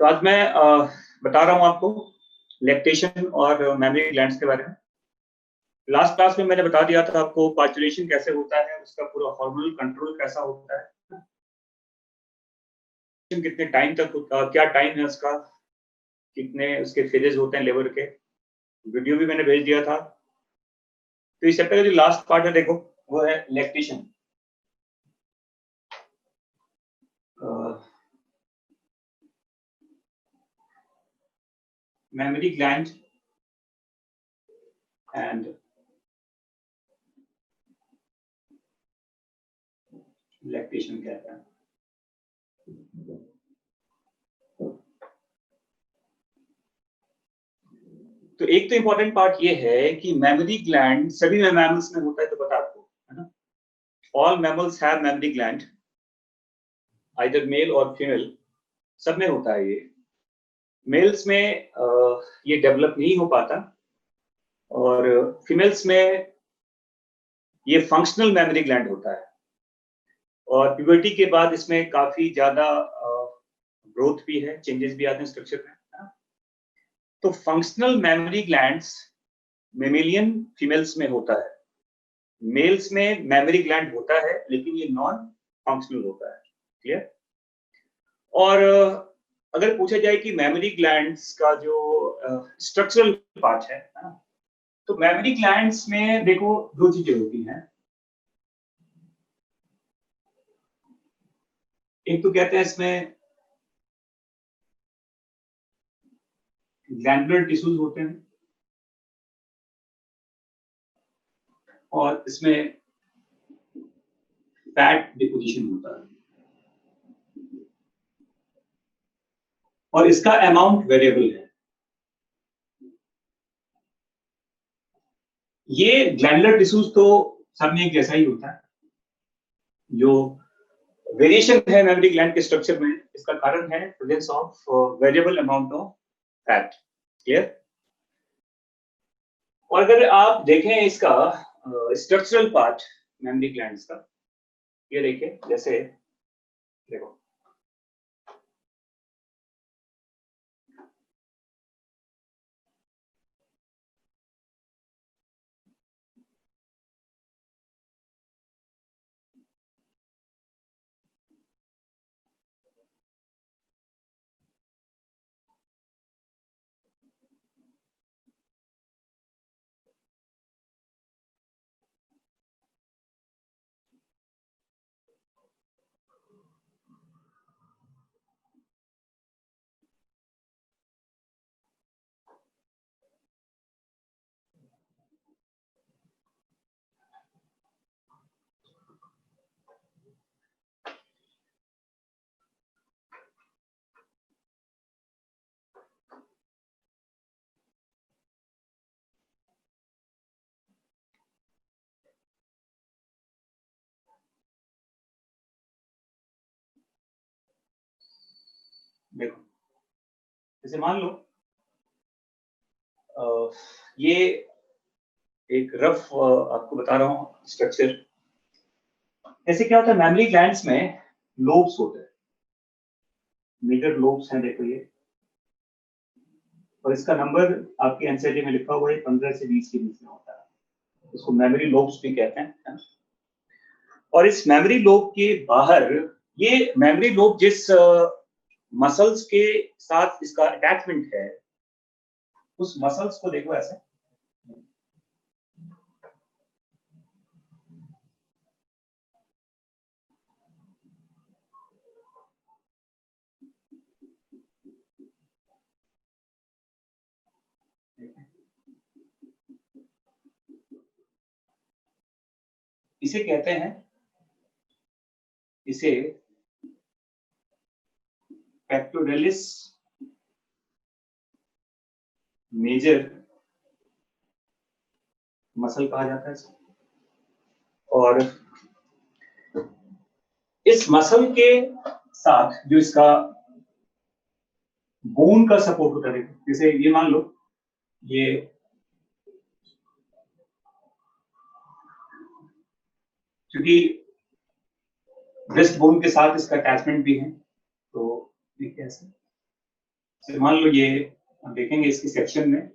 तो आज मैं बता रहा हूँ आपको लैक्टेशन और मेमोरी ग्लैंड्स के बारे में। लास्ट क्लास में मैंने बता दिया था आपको पार्चुरेशन कैसे होता है, उसका पूरा हार्मोनल कंट्रोल कैसा होता है, कितने टाइम तक क्या टाइम है उसका, कितने उसके फेजेस होते हैं लेबर के, वीडियो भी मैंने भेज दिया था। तो इस चैप्टर का जो लास्ट पार्ट है देखो, वो है lactation. Memory gland and lactation कहते हैं। तो एक तो इंपॉर्टेंट पार्ट ये है कि मेमोरी ग्लैंड सभी मैमल्स में होता है, तो पता आपको है ना। All mammals have mammary gland, either male और फीमेल, सब में होता है ये। मेल्स में ये डेवलप नहीं हो पाता और फीमेल्स में ये फंक्शनल मेमोरी ग्लैंड होता है और प्यूबर्टी के बाद इसमें काफी ज्यादा ग्रोथ भी है, चेंजेस भी आते हैं स्ट्रक्चर में। तो functional mammary glands mammalian females में होता है, मेल्स में मेमोरी ग्लैंड होता है लेकिन ये नॉन फंक्शनल होता है। क्लियर? और अगर पूछा जाए कि मेमोरी ग्लैंड्स का जो स्ट्रक्चरल पार्ट है ना, तो मेमोरी ग्लैंड्स में देखो दो चीजें होती हैं। एक तो कहते हैं इसमें ग्लैंडुलर टिश्यूज होते हैं और इसमें फैट डिपोजिशन होता है और इसका अमाउंट वेरिएबल है। ये ग्लैंडुलर टिश्यूज तो सब में एक जैसा ही होता है। जो वेरिएशन है मेमोरी ग्लैंड के स्ट्रक्चर में, इसका कारण है presence of variable amount of fat. Clear? और अगर आप देखें इसका स्ट्रक्चरल पार्ट मेमोरी ग्लैंड्स का, ये देखिए, जैसे देखो देखो, जैसे मान लो ये एक रफ आपको बता रहा हूँ स्ट्रक्चर। ऐसे क्या होता है, मेमोरी ग्लैंड्स में लोब्स होते हैं, मेजर लोब्स हैं, देखो ये, और इसका नंबर आपके एनसीईआरटी में लिखा हुआ है 15 से 20 के बीच में होता है। इसको मेमोरी लोब्स भी कहते हैं। और इस मेमोरी लोब के बाहर, ये मेमोरी लोब जिस मसल्स के साथ इसका अटैचमेंट है, उस मसल्स को देखो ऐसे, इसे कहते हैं, इसे पेक्टोरलिस मेजर मसल कहा जाता है इसको। और इस मसल के साथ जो इसका बोन का सपोर्ट होता है, जैसे ये मान लो, ये क्योंकि ब्रेस्ट बोन के साथ इसका अटैचमेंट भी है, तो ये कैसे, मान लो ये हम देखेंगे इसके सेक्शन में,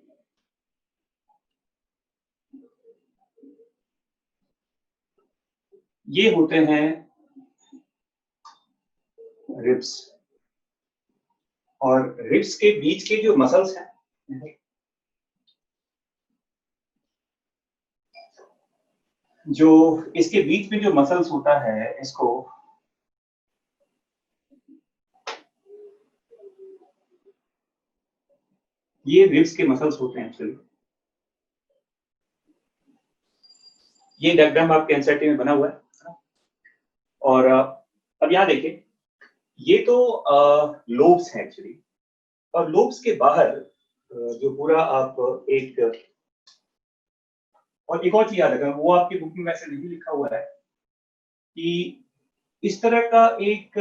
ये होते हैं रिब्स, और रिब्स के बीच के जो मसल्स हैं, जो इसके बीच में जो मसल्स होता है, इसको ये रिब्स के मसल्स होते हैं एक्चुअली। ये डायग्राम आपके एनसीईआरटी में बना हुआ है। और अब यहां देखिए, ये तो लोब्स हैं एक्चुअली, और लोब्स के बाहर जो पूरा आप एक, और एक और चीज याद रखना, वो आपकी बुक में वैसे नहीं लिखा हुआ है कि इस तरह का एक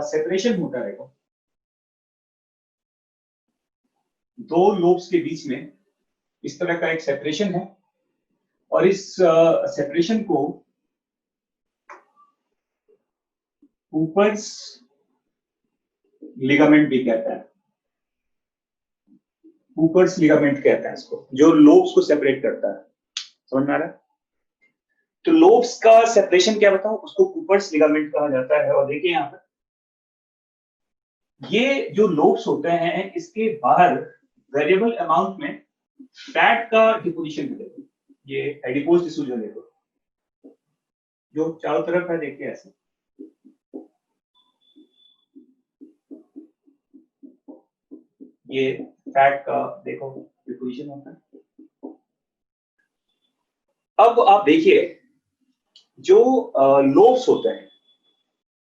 सेपरेशन होता रहेगा दो लोब्स के बीच में, इस तरह का एक सेपरेशन है, और इस सेपरेशन को कूपर्स लिगामेंट भी कहता है। कूपर्स लिगामेंट कहते हैं इसको, जो लोब्स को सेपरेट करता है। समझ में आ रहा है? तो लोब्स का सेपरेशन क्या बताऊं, उसको कूपर्स लिगामेंट कहा जाता है। और देखिए यहां पर ये जो लोब्स होते हैं, इसके बाहर वेरिएबल अमाउंट में फैट का डिपोजिशन मिलेगा। ये एडिपोज टिश्यू जो देखो, जो चारों तरफ है, देखिए ऐसे, ये फैट का देखो डिपोजिशन होता है। अब आप देखिए, जो लोब्स होते हैं,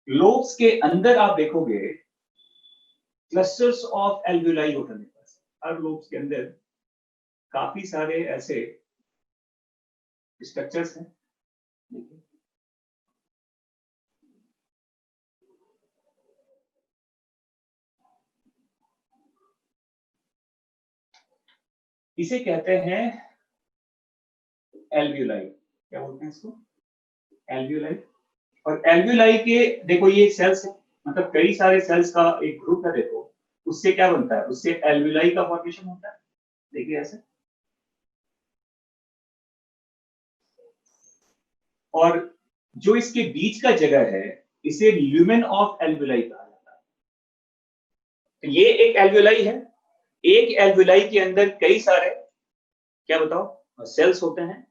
लोब्स के अंदर आप देखोगे क्लस्टर्स ऑफ एल्वियोलाई होते हैं। हर लोब्स के अंदर काफी सारे ऐसे स्ट्रक्चर्स हैं। इसे कहते हैं एल्वियोलाई। क्या बोलते हैं इसको? एल्वियोलाई। और एल्वियोलाई के देखो ये सेल्स है, मतलब कई सारे सेल्स का एक ग्रुप है। देखो उससे क्या बनता है, उससे एल्वियोलाई का फॉर्मेशन होता है। देखिए ऐसे, और जो इसके बीच का जगह है, इसे ल्यूमेन ऑफ एल्वियोलाई कहा जाता है। तो ये एक एल्वियोलाई है, एक एल्वियोलाई के अंदर कई सारे, क्या बताओ, सेल्स होते हैं,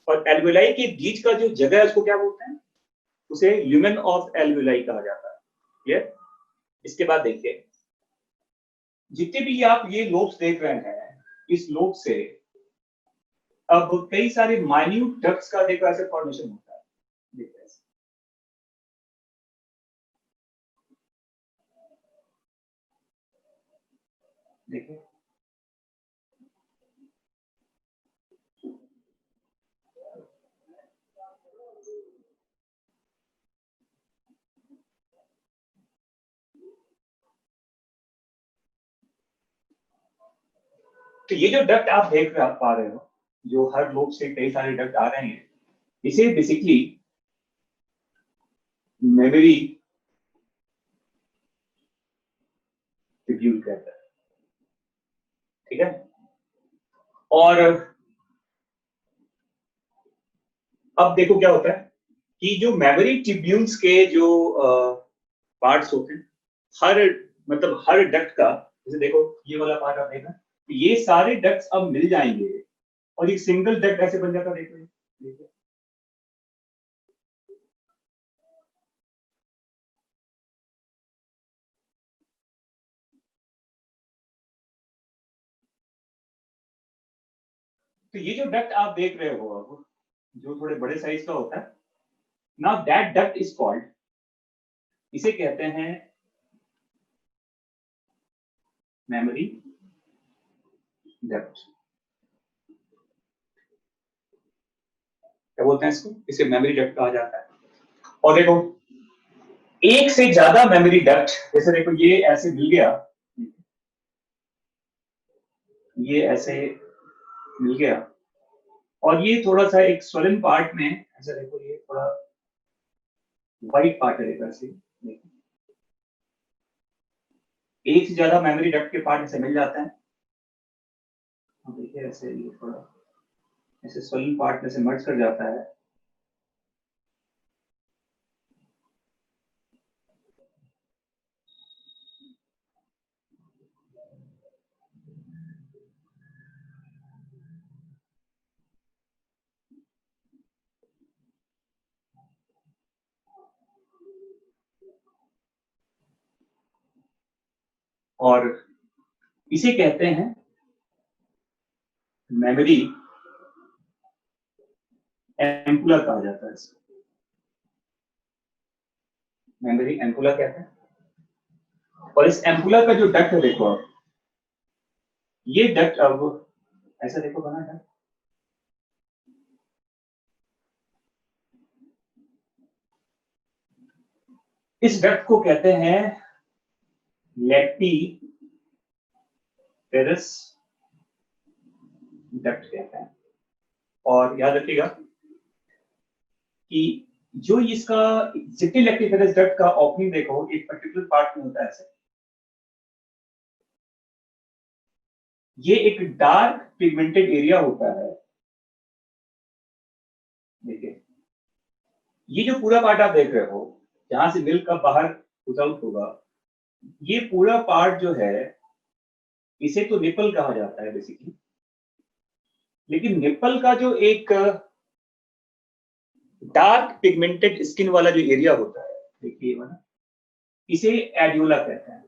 और एल्वियोलाई के बीच का जो जगह है उसको क्या बोलते हैं, उसे ल्यूमेन ऑफ एल्वियोलाई कहा जाता है। क्लियर? इसके बाद देखिए, जितने भी आप ये लोब्स देख रहे हैं, इस लोब से अब कई सारे माइन्यूट डक्ट्स का देखो ऐसे फॉर्मेशन होता है। देखिए ऐसे, देखिए तो ये जो डक्ट आप देख पा रहे हो, जो हर लोब से कई सारे डक्ट आ रहे हैं, इसे बेसिकली मेमोरी ट्यूब्यूल कहता है। ठीक है? और अब देखो क्या होता है कि जो मेमोरी ट्यूब्यूल्स के जो पार्ट्स होते हैं, हर, मतलब हर डक्ट का, जैसे देखो ये वाला पार्ट आप देखना, ये सारे डक्ट्स अब मिल जाएंगे और एक सिंगल डक्ट ऐसे बन जाता। देखो देखो, तो ये जो डक्ट आप देख रहे हो अब, जो थोड़े बड़े साइज का होता है, now that duct is called, इसे कहते हैं मेमोरी डक्ट। क्या बोलते हैं इसको? इसे मेमोरी डक्ट कहा जाता है। और देखो, एक से ज्यादा मेमोरी डक्ट, जैसे देखो ये ऐसे मिल गया, ये ऐसे मिल गया, और ये थोड़ा सा एक स्वलन पार्ट में ऐसा, देखो ये थोड़ा व्हाइट पार्ट है ऐसे, एक से ज्यादा मेमोरी डक्ट के पार्ट ऐसे मिल जाते हैं। देखिए ऐसे ये थोड़ा ऐसे स्वेलिंग पार्ट में से मर्ज कर जाता है। और इसे कहते हैं मेमोरी एम्पुला कहा जाता है। मेमोरी एम्पुला कहते हैं। और इस एम्पुला का जो डक्ट है देखो आप, ये डक्ट अब ऐसा देखो बना है। इस डक्ट को कहते हैं लेक्टिफेरस डक्ट कहते हैं। और याद रखिएगा कि जो इसका जितने लेक्टिफेरस डक्ट का ओपनिंग देखो एक पर्टिकुलर पार्ट में होता है ऐसे। ये एक डार्क पिगमेंटेड एरिया होता है। देखिए ये जो पूरा पार्ट आप देख रहे हो जहां से मिल्क का बाहर पुट आउट होगा, ये पूरा पार्ट जो है इसे तो निपल कहा जाता है बेसिकली। लेकिन निपल का जो एक डार्क पिगमेंटेड स्किन वाला जो एरिया होता है, देखिए वाला, इसे एडियोला कहते हैं।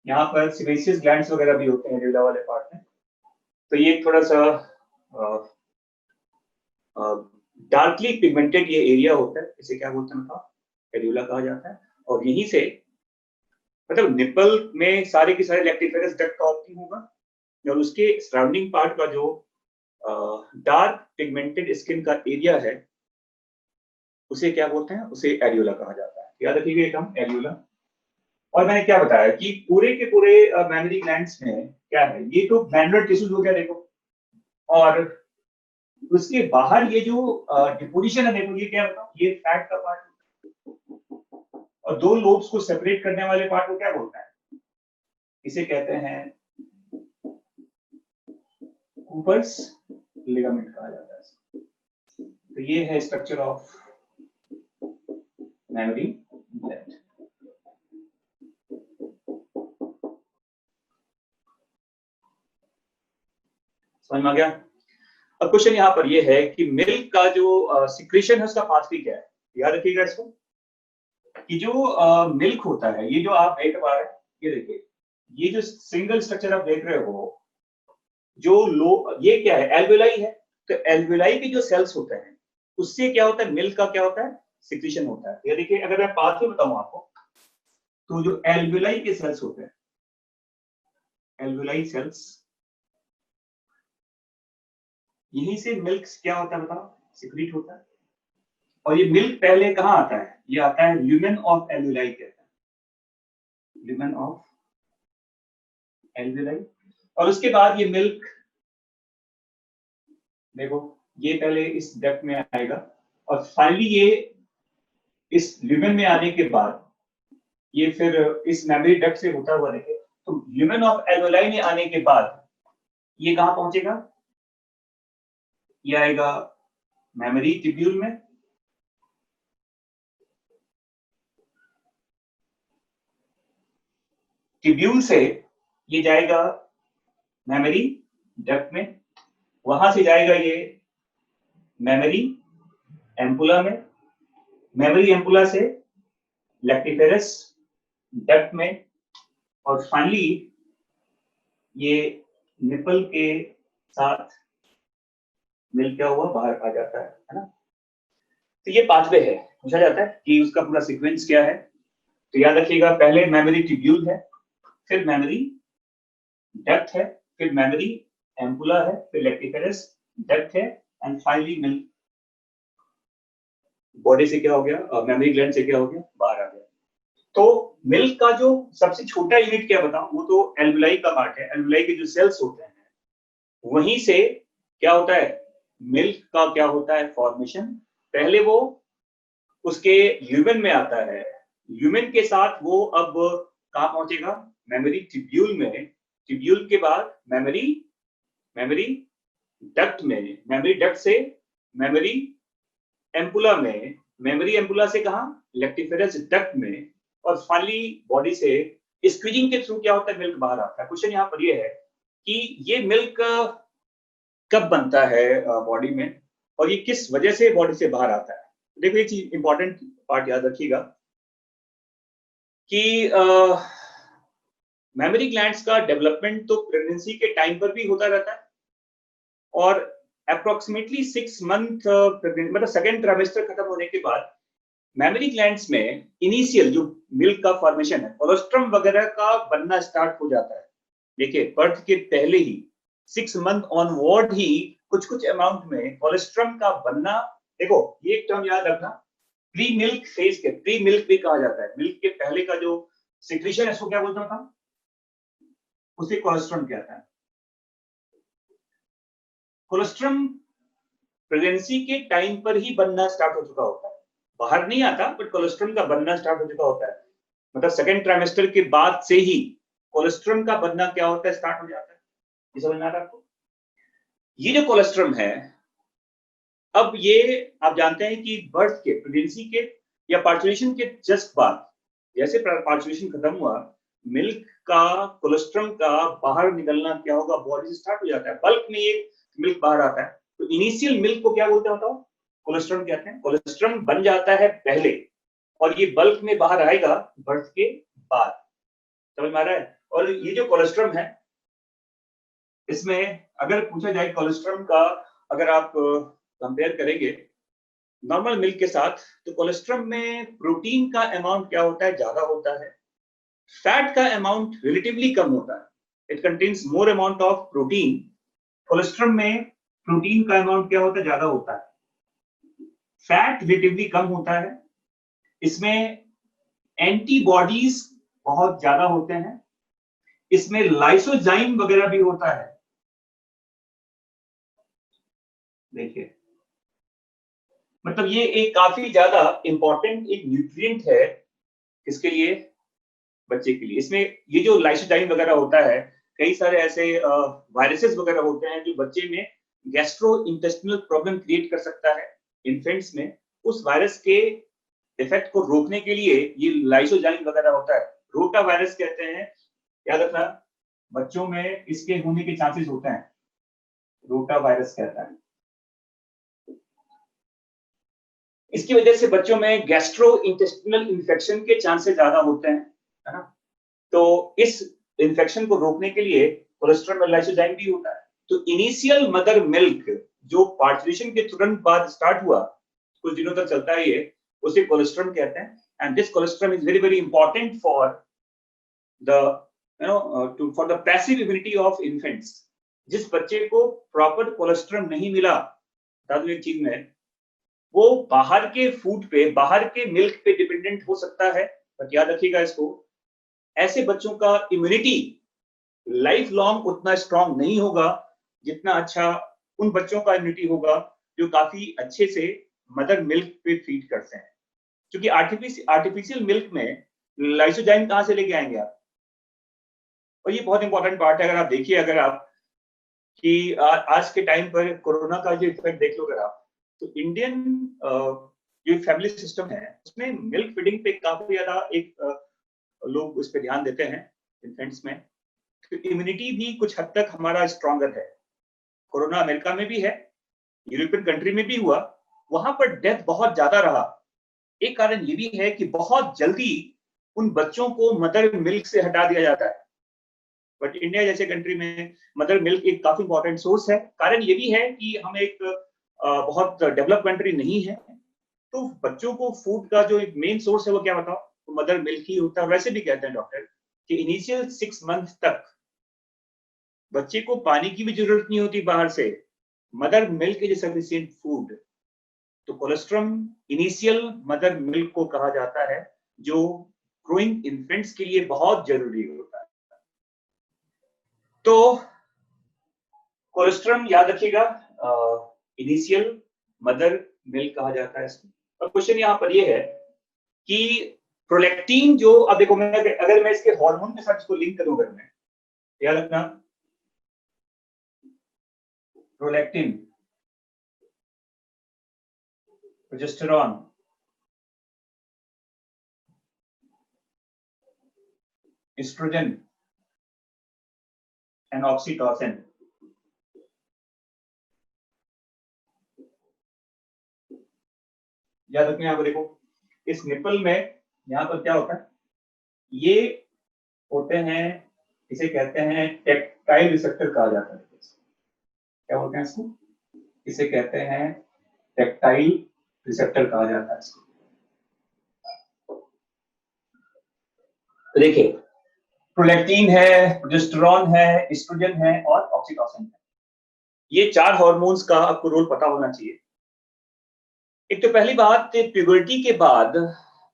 यहाँ पर सिबेशियस ग्लैंड्स वगैरह भी होते हैं एडियोला वाले पार्ट में। तो ये थोड़ा सा डार्कली पिगमेंटेड ये एरिया होता है, इसे क्या बोलते हैं एडियोला कहा जाता है। और यहीं से मतलब निपल में सारे के सारे लेक्टिफेरस डक्ट का ओपनिंग होगा और उसके सराउंडिंग पार्ट का जो डार्क पिगमेंटेड स्किन का एरिया है उसे क्या बोलते हैं, उसे एडियोला कहा जाता है। याद रखिएगा ये टर्म एडियोला। और मैंने क्या बताया कि पूरे के पूरे मेमोरी ग्लैंड्स में क्या है, ये तो ग्लैंडुलर टिश्यूज हो गया देखो, और उसके बाहर ये जो डिपोजिशन है देखो, ये क्या बताओ, ये फैट का पार्ट, और दो लोब्स को सेपरेट करने वाले पार्ट को क्या बोलता है, इसे कहते हैं कूपर्स लिगामेंट कहा जाता है। तो ये है स्ट्रक्चर ऑफ मेमोरी ग्लैंड। समझ में आ गया? अब क्वेश्चन यहाँ पर ये है कि मिल्क का जो सिक्रेशन है उसका पाथवे क्या है। याद रखिएगा इसको कि जो मिल्क होता है, ये जो आप देख पा रहे हैं, ये देखिए ये जो सिंगल स्ट्रक्चर आप देख रहे हो, जो लो ये क्या है, एल्वेलाई है। तो एल्वेलाई के जो सेल्स होते हैं उससे क्या होता है, मिल्क का क्या होता है, सिक्रेशन होता है। ये देखिए अगर मैं पाथवे बताऊं आपको, तो जो एल्वेलाई के सेल्स होते हैं, एल्वेलाई सेल्स, यहीं से मिल्क क्या होता है बताओ, सिक्रीट होता है। और ये मिल्क पहले कहाँ आता है, ये आता है ल्यूमेन ऑफ एल्वेलाई कहते हैं, ल्यूमेन ऑफ एल्वेलाई। और उसके बाद ये मिल्क देखो, ये पहले इस डक्ट में आएगा और फाइनली ये इस ल्यूमेन में आने के बाद ये फिर इस मेमोरी डक्ट से होता हुआ देखे, तो ल्यूमेन ऑफ एल्वेलाई में आने के बाद ये कहां पहुंचेगा, ये आएगा मेमोरी ट्यूब्यूल में, ट्यूब्यूल से ये जाएगा मेमोरी डक्ट में, वहां से जाएगा ये मेमोरी एम्पुला में, मेमोरी एम्पुला से लेक्टिफेरस डक्ट में, और फाइनली ये निपल के साथ मिल क्या हुआ बाहर आ जाता है ना। तो ये पाथवे है, पूछा जाता है कि उसका पूरा सीक्वेंस क्या है। तो याद रखिएगा पहले मेमोरी ट्यूब्यूल है, फिर मेमोरी डक्ट है, फिर मेमोरी एम्पुला है, फिर लेक्टिफेरस डक्ट है, एंड फाइनली मिल बॉडी से क्या हो गया, मेमोरी ग्लैंड से क्या हो गया, बाहर आ गया। तो मिल्क का जो सबसे छोटा यूनिट क्या बताऊं, वो तो एल्वेलाई का पार्ट है। एल्वेलाई के जो सेल्स होते हैं वहीं से क्या होता है, मिल्क का क्या होता है, फॉर्मेशन। पहले वो उसके ल्यूमेन में आता है, ल्यूमेन के साथ वो अब कहाँ पहुंचेगा? मेमोरी ट्यूब्यूल में, ट्यूब्यूल के बाद मेमोरी डक्ट में, मेमोरी डक्ट से मेमोरी एम्पुला में, मेमोरी एम्पुला से कहा? लेक्टिफेरस डक्ट में, और फाइनली बॉडी से स्क्वीजिंग के थ्रू क्या होता है? मिल्क बाहर आता है। क्वेश्चन यहाँ पर ये है कि ये मिल्क कब बनता है बॉडी में, और ये किस वजह से बॉडी से बाहर आता है? देखो, ये चीज इंपॉर्टेंट पार्ट याद रखिएगा कि मेमोरी ग्लैंड्स का डेवलपमेंट तो प्रेगनेंसी के टाइम पर भी होता रहता है, और अप्रोक्सीमेटली 6 मंथ मतलब सेकेंड ट्राइमेस्टर खत्म होने के बाद मेमोरी ग्लैंड्स में इनिशियल जो मिल्क का फॉर्मेशन है, कोलेस्ट्रम वगैरह का बनना स्टार्ट हो जाता है। देखिए, बर्थ के पहले ही 6 मंथ ऑनवर्ड ही कुछ कुछ अमाउंट में कोलेस्ट्रम का बनना। देखो, ये एक टर्म याद रखना, प्री मिल्क फेज के, प्री मिल्क भी कहा जाता है, मिल्क के पहले का जो सिक्रीशन है उसको क्या बोलता था? उसे कोलेस्ट्रम कहता है। कोलेस्ट्रम प्रेगनेंसी के टाइम पर ही बनना स्टार्ट हो चुका होता है, बाहर नहीं आता, बट कोलेस्ट्रम का बनना स्टार्ट हो चुका होता है। मतलब सेकेंड ट्राइमेस्टर के बाद से ही कोलेस्ट्रम का बनना क्या होता है? स्टार्ट हो जाता है। ये समझ में आ रहा है आपको? ये जो कोलेस्ट्रम है, अब ये आप जानते हैं कि बर्थ के, प्रेगनेंसी के या पार्चुरेशन के जस्ट बाद, जैसे पार्चुरेशन खत्म हुआ, मिल्क का, कोलेस्ट्रम का बाहर निकलना क्या होगा? बॉडी से स्टार्ट हो जाता है, बल्क में ये मिल्क बाहर आता है। तो इनिशियल मिल्क को क्या बोलते हैं बताओ? कोलेस्ट्रम कहते हैं। कोलेस्ट्रम बन जाता है पहले, और ये बल्क में बाहर आएगा बर्थ के बाद। समझ में आ रहा है? और ये जो कोलेस्ट्रम है, इसमें अगर पूछा जाए कोलेस्ट्रम का, अगर आप कंपेयर करेंगे नॉर्मल मिल्क के साथ, तो कोलेस्ट्रम में प्रोटीन का अमाउंट क्या होता है? ज्यादा होता है। फैट का अमाउंट रिलेटिवली कम होता है। It contains more amount of protein. Colostrum में प्रोटीन का अमाउंट क्या होता है? ज्यादा होता है। फैट रिलेटिवली कम होता है। इसमें एंटीबॉडीज बहुत ज्यादा होते हैं। इसमें लाइसोजाइम वगैरह भी होता है। देखिए, मतलब ये एक काफी ज्यादा इंपॉर्टेंट एक न्यूट्रिएंट है, किसके लिए? बच्चे के लिए। इसमें ये जो लाइसोजाइम वगैरह होता है, कई सारे ऐसे वायरसेस वगैरह होते हैं जो बच्चे में गैस्ट्रो इंटेस्टिनल प्रॉब्लम क्रिएट कर सकता है इन्फेंट्स में। उस वायरस के इफेक्ट को रोकने के लिए ये लाइसोजाइम वगैरह होता है। रोटा वायरस कहते हैं, याद रखना, बच्चों में इसके होने के चांसेस होते हैं। रोटा वायरस कहता है। इसकी वजह से बच्चों में गैस्ट्रो इंटेस्टिनल इन्फेक्शन के चांसेस ज्यादा होते हैं, है ना? तो इस इन्फेक्शन को रोकने के लिए कोलेस्ट्रॉल में लाइसोजाइम भी होता है। तो इनिशियल मदर मिल्क जो पार्चुरेशन के तुरंत बाद स्टार्ट हुआ, कुछ दिनों तक चलता है ये, उसे कोलेस्ट्रॉल कहते हैं। And this cholesterol is very very important for the for the passive immunity of infants. जिस बच्चे को प्रॉपर कोलेस्ट्रॉल नहीं मिला, बता दूं एक चीज में, वो बाहर के फूड पे, बाहर के मिल्क पे डिपेंडेंट हो सकता है, बट याद रखिएगा इसको, ऐसे बच्चों का इम्यूनिटी लाइफ लॉन्ग उतना स्ट्रांग नहीं होगा जितना अच्छा उन बच्चों का इम्यूनिटी होगा जो काफी अच्छे से मदर मिल्क पे फीड करते हैं। क्योंकि आर्टिफिशियल मिल्क में लाइसोजाइम कहां से लेके आएंगे आप? और ये बहुत इंपॉर्टेंट पार्ट है। अगर आप देखिए, अगर आप कि आज के टाइम पर कोरोना का जो इफेक्ट देख लो अगर आप, तो इंडियन जो फैमिली सिस्टम है उसमें मिल्क फीडिंग पे काफी ज्यादा एक लोग उस पर ध्यान देते हैं इन्फेंट्स में। तो इम्यूनिटी भी कुछ हद तक हमारा स्ट्रॉन्गर है। कोरोना अमेरिका में भी है, यूरोपियन कंट्री में भी हुआ, वहां पर डेथ बहुत ज्यादा रहा। एक कारण ये भी है कि बहुत जल्दी उन बच्चों को मदर मिल्क से हटा दिया जाता है। बट इंडिया जैसे कंट्री में मदर मिल्क एक काफी इंपॉर्टेंट सोर्स है। कारण ये भी है कि हम एक बहुत डेवलप कंट्री नहीं है, तो बच्चों को फूड का जो एक मेन सोर्स है वो क्या बताओ? तो मदर मिल्क ही होता है। वैसे भी कहते हैं डॉक्टर कि इनिशियल 6 मंथ तक बच्चे को पानी की भी जरूरत नहीं होती बाहर से, mother milk is sufficient food. तो कोलेस्ट्रॉल इनिशियल मदर मिल्क को कहा जाता है, जो ग्रोइंग इन्फेंट्स के लिए बहुत जरूरी होता है। तो कोलेस्ट्रॉल याद रखिएगा, इनिशियल मदर मिल्क कहा जाता है इसको। और क्वेश्चन यहाँ पर ये है कि प्रोलैक्टिन जो, अब देखो मैं अगर मैं इसके हार्मोन के साथ इसको लिंक करूं, अगर मैं, याद रखना, prolactin, progesterone, estrogen and oxytocin, याद रखना। यहाँ पर देखो, इस निपल में यहाँ पर क्या होता है, ये होते हैं, इसे कहते हैं टेक्टाइल रिसेप्टर कहा जाता है। क्या बोलते हैं इसको? इसे कहते हैं टेक्टाइल रिसेप्टर कहा जाता है इसको। तो देखिए, प्रोलैक्टिन है, प्रोजेस्टेरॉन है, एस्ट्रोजन है और ऑक्सीटोसिन है। ये 4 हार्मोन्स का आपको रोल पता होना चाहिए। एक तो पहली बात,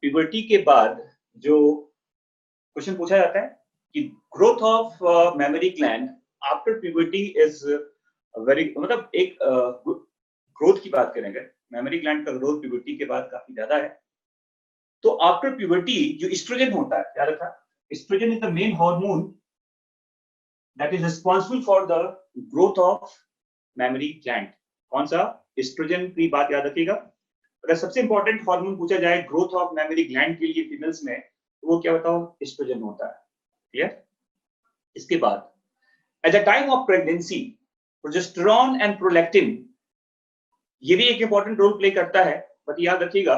प्यूबर्टी के बाद जो क्वेश्चन पूछा जाता है कि growth of mammary gland after puberty is very, मतलब एक ग्रोथ की बात करेंगे, मेमोरी ग्लैंड का ग्रोथ प्यूबर्टी के बाद काफी ज्यादा है। तो आफ्टर प्यूबर्टी जो एस्ट्रोजन होता है, याद रखना, estrogen is the main hormone that is responsible for the growth of mammary gland. कौन सा? एस्ट्रोजन की बात याद रखिएगा। अगर सबसे इंपॉर्टेंट हार्मोन पूछा जाए ग्रोथ ऑफ मेमोरी ग्लैंड के लिए फीमेल्स में, तो वो क्या बताओ? एस्ट्रोजन होता है। क्लियर? इसके बाद at the time of pregnancy, progesterone and prolactin, ये भी एक इंपॉर्टेंट रोल प्ले करता है। बट याद रखिएगा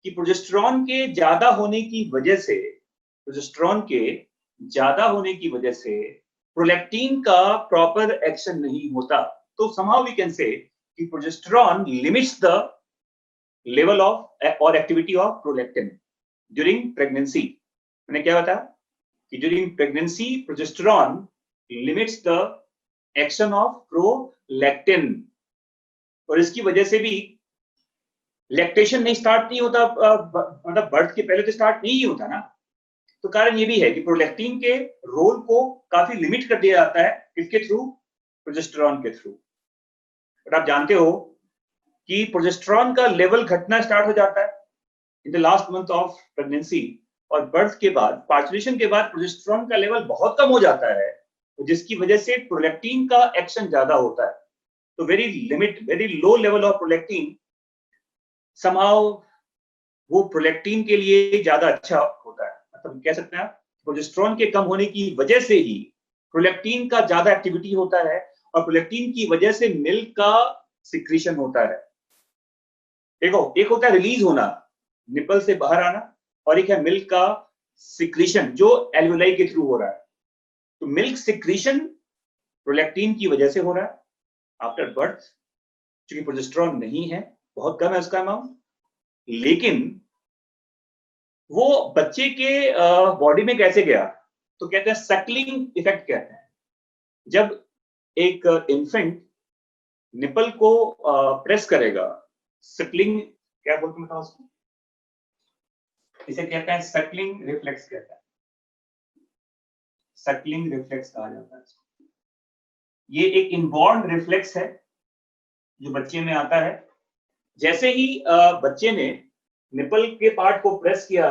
कि प्रोजेस्टेरॉन के ज्यादा होने की वजह से, प्रोलैक्टिन का प्रॉपर एक्शन नहीं होता। तो somehow we can say कि progesterone limits the level of or activity of prolactin during pregnancy. मैंने क्या बताया कि during pregnancy progesterone limits the action of prolactin, और इसकी वजह से भी लैक्टेशन नहीं स्टार्ट नहीं होता, मतलब बर्थ के पहले तो स्टार्ट नहीं होता ना। तो कारण ये भी है कि प्रोलैक्टिन के रोल को काफी लिमिट कर दिया जाता है, किसके थ्रू? प्रोजेस्टेरॉन के थ्रू। और आप जानते हो कि प्रोजेस्टेरॉन का लेवल घटना स्टार्ट हो जाता है in the last month of pregnancy, और बर्थ के बाद, पार्चुलेशन के बाद प्रोजेस्टेरॉन का लेवल बहुत कम हो जाता है, जिसकी वजह से प्रोलैक्टिन का एक्शन ज्यादा होता है। तो very low level of prolactin somehow वो प्रोलैक्टिन के लिए ज्यादा अच्छा होता है। मतलब कह सकते हैं प्रोजेस्टेरॉन के कम होने की वजह से ही प्रोलैक्टिन का ज्यादा एक्टिविटी होता है, और प्रोलैक्टिन की वजह से मिल्क का सिक्रीशन होता है। देखो, एक होता है रिलीज होना, निपल से बाहर आना, और एक है मिल्क का सिक्रीशन जो एल्वियोलाई के थ्रू हो रहा है। तो मिल्क सिक्रीशन प्रोलैक्टिन की वजह से हो रहा है आफ्टर बर्थ, क्योंकि प्रोजेस्टेरॉन नहीं है, बहुत कम है उसका अमाउंट, लेकिन वो बच्चे के बॉडी में कैसे गया? तो कहते हैं सक्लिंग इफेक्ट कहते हैं। जब एक इन्फेंट निपल को प्रेस करेगा, सक्लिंग, क्या बोलते हैं उसको? इसे कहते हैं सक्लिंग रिफ्लेक्स कहते हैं, सक्लिंग रिफ्लेक्स कहा जाता है इसको। ये एक इनबॉर्न रिफ्लेक्स है जो बच्चे में आता है। जैसे ही बच्चे ने निपल के पार्ट को प्रेस किया,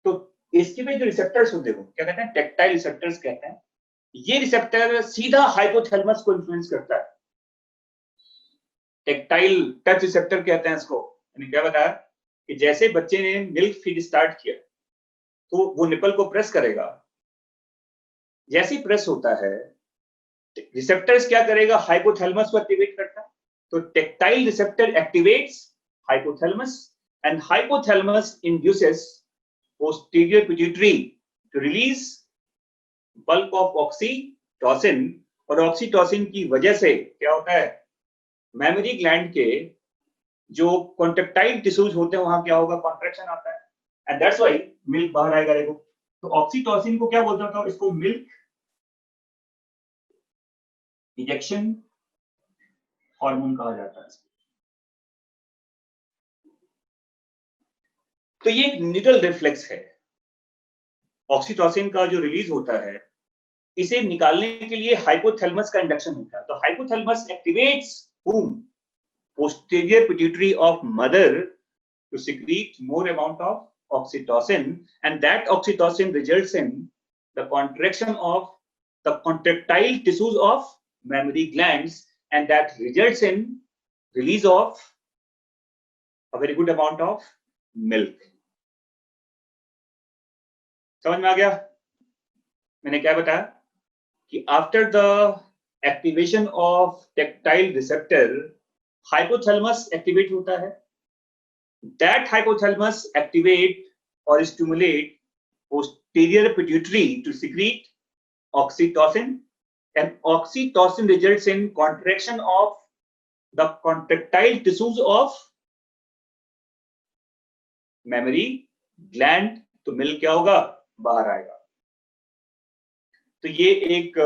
तो इसके में जो रिसेप्टर्स होते हैं, क्या कहते हैं? टेक्टाइल रिसेप्टर्स कहते हैं। ये रिसेप्टर सीधा हाइपोथैलेमस को इन्फ्लुएंस करता है। टेक्टाइल टच रिसेप्टर कहते हैं इसको। मैंने क्या बताया कि जैसे बच्चे ने मिल्क फीड स्टार्ट किया, तो वो निपल को प्रेस करेगा। जैसे ही प्रेस होता है, रिसेप्टर्स क्या करेगा? हाइपोथैलेमस को एक्टिवेट करता है। तो tactile receptor activates hypothalamus, and hypothalamus induces posterior pituitary to release bulk of oxytocin, और ऑक्सीटोसिन की वजह से क्या होता है? मेमोरी ग्लैंड के जो कॉन्ट्रैक्टाइल टिश्यूज होते हैं वहां क्या होगा? कॉन्ट्रैक्शन आता है, एंड दैट्स व्हाई मिल्क बाहर आएगा। देखो, तो ऑक्सीटोसिन को क्या बोलते हैं? इसको मिल्क इंजेक्शन हार्मोन कहा जाता है। तो ये एक न्यूट्रल रिफ्लेक्स है। ऑक्सीटोसिन का जो रिलीज होता है, इसे निकालने के लिए हाइपोथैलेमस का इंडक्शन होता है। तो hypothalamus activates whom? Posterior pituitary of mother to secrete more amount of oxytocin, and that oxytocin results in the contraction of the contractile tissues of mammary glands, and that results in release of a very good amount of milk. समझ में आ गया? मैंने क्या बताया कि after the activation of tactile receptor, hypothalamus activate होता है. That hypothalamus activate or stimulate posterior pituitary to secrete oxytocin, and oxytocin results in contraction of the contractile tissues of mammary gland. तो मिल्क क्या होगा? बाहर आएगा. तो ये एक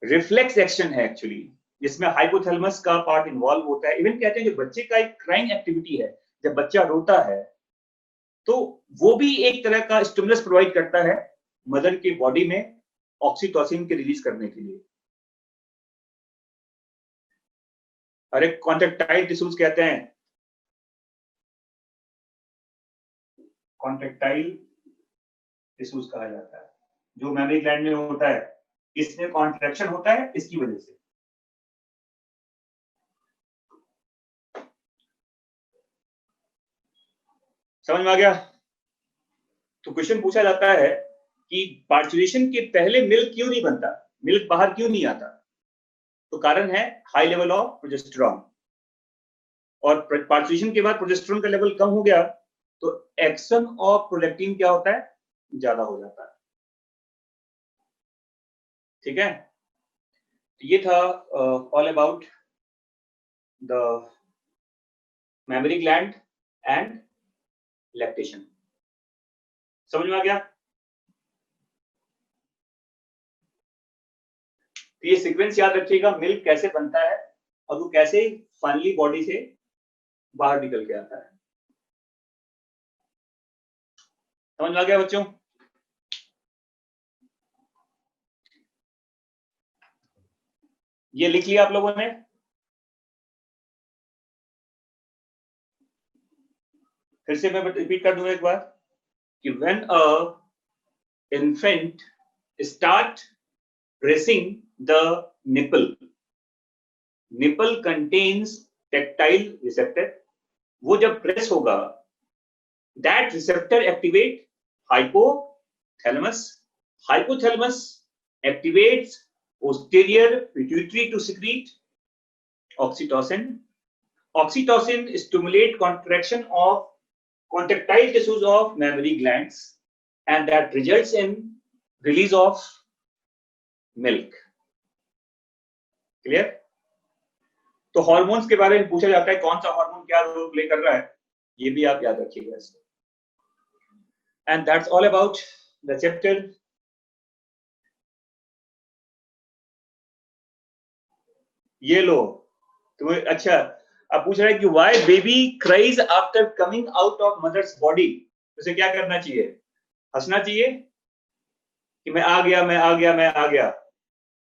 रिफ्लेक्स एक्शन है एक्चुअली, जिसमें हाइपोथैलेमस का पार्ट इन्वॉल्व होता है. इवन कहते हैं जो बच्चे का एक क्राइंग एक्टिविटी है, जब बच्चा रोता है तो वो भी एक तरह का स्टिमुलस प्रोवाइड करता है मदर के बॉडी में ऑक्सीटोसिन के रिलीज करने के लिए. अरे कॉन्ट्रैक्टाइल टिश्यूज कहते हैं, कॉन्ट्रैक्टाइल टिश्यूज कहा जाता है, जो मैमरी ग्लैंड में होता है. इसमें कॉन्ट्रैक्शन होता है इसकी वजह से. समझ में आ गया? तो क्वेश्चन पूछा जाता है कि पार्चुरेशन के पहले मिल्क क्यों नहीं बनता, मिल्क बाहर क्यों नहीं आता? तो कारण है हाई लेवल ऑफ प्रोजेस्टेरॉन, और पार्चुरेशन के बाद प्रोजेस्टेरॉन का लेवल कम हो गया तो एक्शन ऑफ प्रोलैक्टिन क्या होता है? ज्यादा हो जाता है. ठीक है? ये था all about the memory gland and lactation. समझ में आ गया? तो ये सीक्वेंस याद रखिएगा, मिल्क कैसे बनता है और वो कैसे फाइनली बॉडी से बाहर निकल के आता है. समझ में आ गया बच्चों? ये लिख लिया आप लोगों ने? फिर से मैं रिपीट कर दूंगा एक बार कि when a infant start pressing the nipple, nipple contains tactile receptor. वो जब प्रेस होगा, that receptor activate hypothalamus. Hypothalamus activates posterior pituitary to secrete oxytocin. Oxytocin stimulates contraction of contractile tissues of mammary glands, and that results in release of milk. Clear? तो hormones के बारे में पूछा जाता है, कौन सा हार्मोन क्या रोल प्ले कर रहा है, ये भी आप याद रखिएगा. And that's all about the chapter. ये लो तुम्हें. अच्छा, अब पूछ रहा है कि why baby cries after coming out of mother's body. उसे क्या करना चाहिए? हंसना चाहिए कि मैं आ गया, मैं आ गया, मैं आ गया,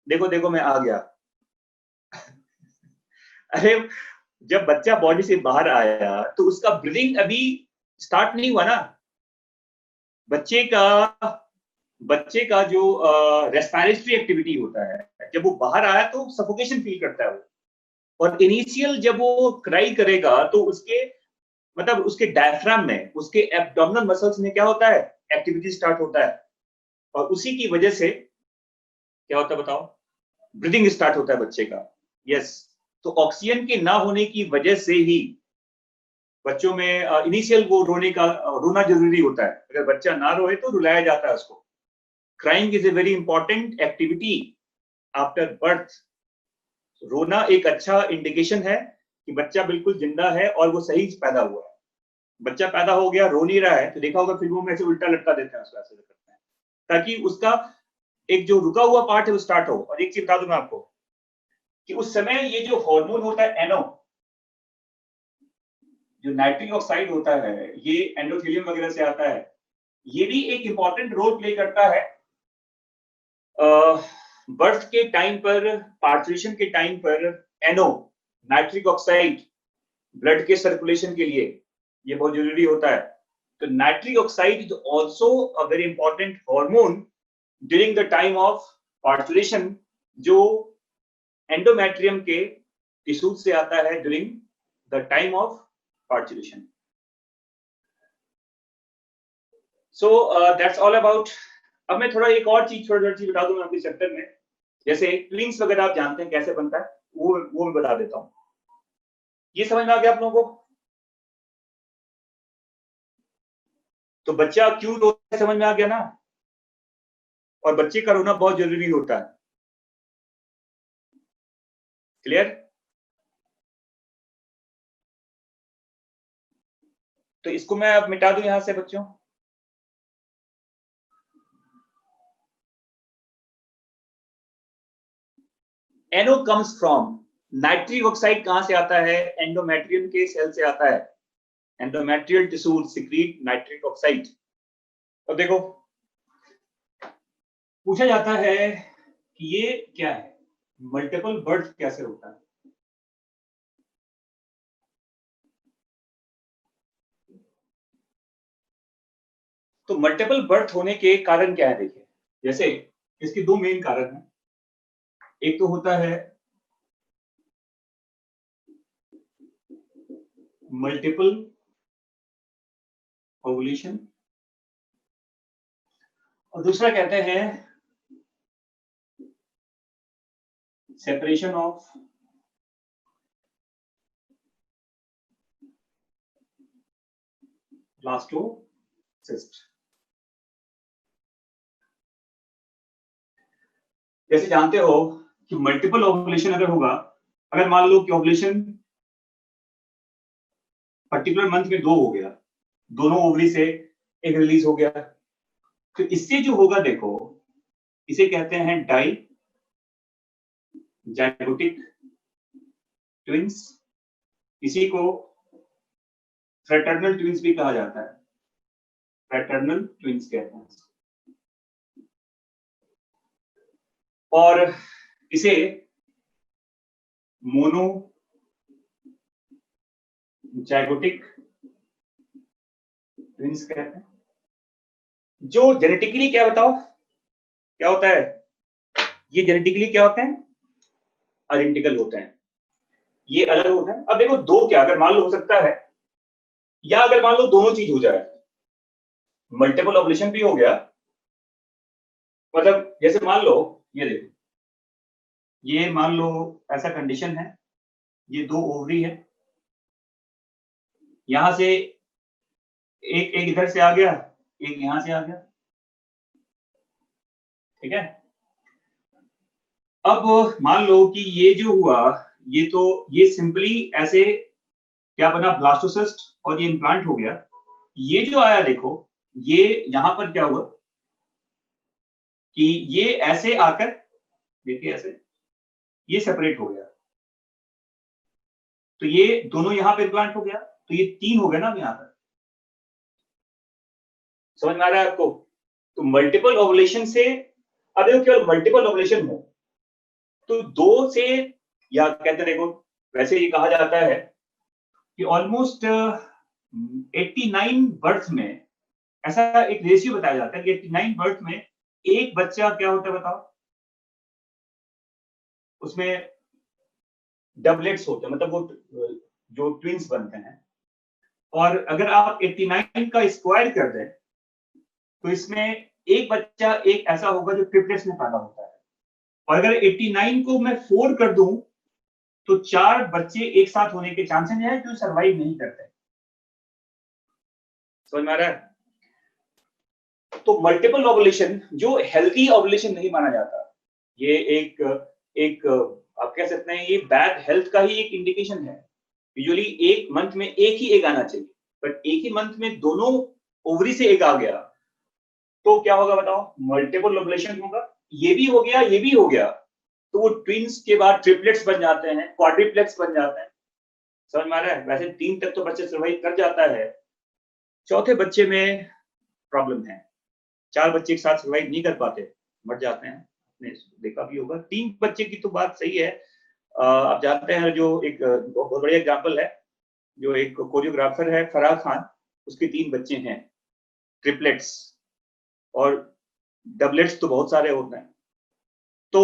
देखो देखो मैं आ गया. अरे जब बच्चा बॉडी से बाहर आया तो उसका ब्रीदिंग अभी स्टार्ट नहीं हुआ ना. बच्चे का जो रेस्पिरेटरी एक्टिविटी होता है, जब वो बाहर आया तो सफोकेशन फील करता है वो. और इनिशियल जब वो क्राई करेगा तो उसके मतलब उसके डायफ्राम में, उसके एब्डोमिनल मसल्स में क्या होता है? एक्टिविटी स्टार्ट होता है, और उसी की वजह से क्या होता है बताओ? ब्रीदिंग स्टार्ट होता है बच्चे का. यस. तो ऑक्सीजन के ना होने की वजह से ही बच्चों में इनिशियल वो रोना जरूरी होता है. अगर बच्चा ना रोए तो रुलाया जाता है उसको. Crying is a very important activity after birth. रोना एक अच्छा इंडिकेशन है कि बच्चा बिल्कुल जिंदा है और वो सही पैदा हुआ है. बच्चा पैदा हो गया, रो नहीं रहा है, तो देखा होगा फिल्मों में ऐसे उल्टा लटका देते हैं उसको, ऐसे करते हैं ताकि उसका एक जो रुका हुआ पार्ट है वो स्टार्ट हो. और एक चीज बता दूं मैं आपको कि उस समय ये जो हार्मोन होता है एनो, जो नाइट्रिक ऑक्साइड होता है, ये एंडोथेलियम वगैरह से आता है. ये भी एक इंपॉर्टेंट रोल प्ले करता है बर्थ के टाइम पर, पार्चुरेशन के टाइम पर. एनो, नाइट्रिक ऑक्साइड ब्लड के सर्कुलेशन के लिए ये बहुत जरूरी होता है. तो nitric oxide is also a very important hormone during the time of parturition, जो एंडोमेट्रियम के टिश्यूज से आता है during the time of parturition. So that's all about. अब मैं थोड़ा एक और चीज थोड़ी बता दूं आपके चैप्टर में, जैसे ट्विंस वगैरह आप जानते हैं कैसे बनता है, वो मैं बता देता हूं. ये समझ में आ गया आप लोगों को? तो बच्चा क्यों रोता है समझ में आ गया ना, और बच्चे का रोना बहुत जरूरी होता है. क्लियर? तो इसको मैं अब मिटा दूं यहां से बच्चों. NO comes from, nitric oxide कहां से आता है? एंडोमेट्रियम के सेल से आता है. Endometrial tissue secrete nitric oxide. अब देखो पूछा जाता है कि ये क्या है, मल्टीपल बर्थ कैसे होता है? तो मल्टीपल बर्थ होने के कारण क्या है? देखिए, जैसे इसके दो मेन कारण हैं. एक तो होता है मल्टीपल ओवुलेशन, और दूसरा कहते हैं सेपरेशन ऑफ ब्लास्टोसिस्ट. जैसे जानते हो कि मल्टीपल ओवुलेशन अगर होगा, अगर मान लो कि ओवुलेशन पर्टिकुलर मंथ में 2 हो गया, दोनों ओवरी से एक रिलीज हो गया, तो इससे जो होगा देखो, इसे कहते हैं डाई जाइगोटिक ट्विंस. इसी को फ्रेटर्नल ट्विंस भी कहा जाता है. फ्रेटर्नल ट्विंस कहते हैं. और इसे मोनो जाइगोटिक ट्विंस कहते हैं. जो जेनेटिकली क्या बताओ क्या होता है? ये जेनेटिकली क्या होते हैं? आइडेंटिकल होते हैं. ये अलग होता है. अब देखो दो क्या, अगर मान लो हो सकता है, या अगर मान लो दोनों चीज हो जाए, मल्टीपल ओवुलेशन भी हो गया, मतलब जैसे मान लो ये देखो, ये मान लो ऐसा कंडीशन है, ये 2 ओवरी है, यहां से एक इधर से आ गया, एक यहां से आ गया. ठीक है? अब मान लो कि ये जो हुआ, ये तो ये सिंपली ऐसे क्या बना, ब्लास्टोसिस्ट, और ये इम्प्लांट हो गया. ये जो आया देखो, ये यहां पर क्या हुआ कि ये ऐसे आकर, देखिए ऐसे, ये सेपरेट हो गया, तो ये दोनों यहां पे इम्प्लांट हो गया, तो ये 3 हो गए ना यहां पर. समझ में आ रहा है आपको? तो मल्टीपल ओवुलेशन से, अब देखो केवल मल्टीपल ओवुलेशन हो तो 2 से, या कहते देखो, वैसे ये कहा जाता है कि ऑलमोस्ट 89 बर्थ में, ऐसा एक रेशियो बताया जाता है कि 89 बर्थ में एक बच्चा क्या होता है बताओ, उसमें डबलेट्स होते हैं, मतलब वो जो ट्विंस बनते हैं. और अगर आप 89 का स्क्वायर कर दें तो इसमें एक बच्चा एक ऐसा होगा जो ट्रिपलेट्स में पैदा होता है. और अगर 89 को मैं 4 कर दूं तो 4 बच्चे एक साथ होने के चांसेस हैं जो सरवाइव नहीं करते. समझ में आ रहा है? तो मल्टीपल ओवुलेशन जो हेल्दी ओवुलेशन नहीं माना जाता, ये एक आप कह सकते हैं ये बैड हेल्थ का ही एक इंडिकेशन है. यूजुअली एक मंथ में एक ही एग आना चाहिए, बट एक ही मंथ में दोनों ओवरी से एग आ गया, तो क्या होगा बताओ? मल्टीपल ओवुलेशन होगा. ये भी हो गया, ये भी हो गया, तो वो ट्विंस के बाद ट्रिपलेट्स बन जाते हैं, क्वाड्रिप्लेक्स बन जाते हैं. समझ में आ रहा है? वैसे 3 तक तो बच्चे सर्वाइव कर जाता है, चौथे बच्चे में प्रॉब्लम है. 4 बच्चे एक साथ सर्वाइव नहीं कर पाते, मर जाते हैं. आपने देखा भी होगा. 3 बच्चे की तो बात सही है. आप जानते हैं जो एक बहुत बढ़िया एग्जाम्पल है, जो एक कोरियोग्राफर है फराह खान, उसके 3 बच्चे हैं, ट्रिपलेट्स और डबलेट्स तो बहुत सारे होते हैं। तो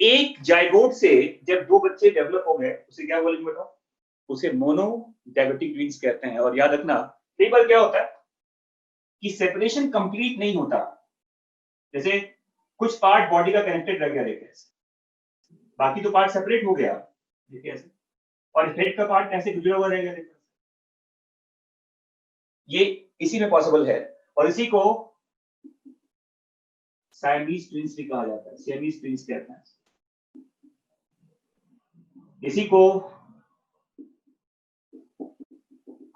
एक जाइगोट से जब दो बच्चे डेवलप हो गए उसे क्या बोलेंगे बताओ? उसे मोनोजाइगोटिक ट्विंस कहते हैं। और याद रखना कई बार क्या होता है कि सेपरेशन कंप्लीट नहीं होता, जैसे कुछ पार्ट बॉडी का कनेक्टेड रह गया देखिए, बाकी तो पार्ट सेपरेट हो गया देखिए ऐसे, और हेड का पार्ट ऐसे गुजरा हुआ रह गया देखिए। ये इसी में पॉसिबल है और इसी को साइमनीज ट्विंस भी कहा जाता है, सियामीज ट्विंस कहते हैं। इसी को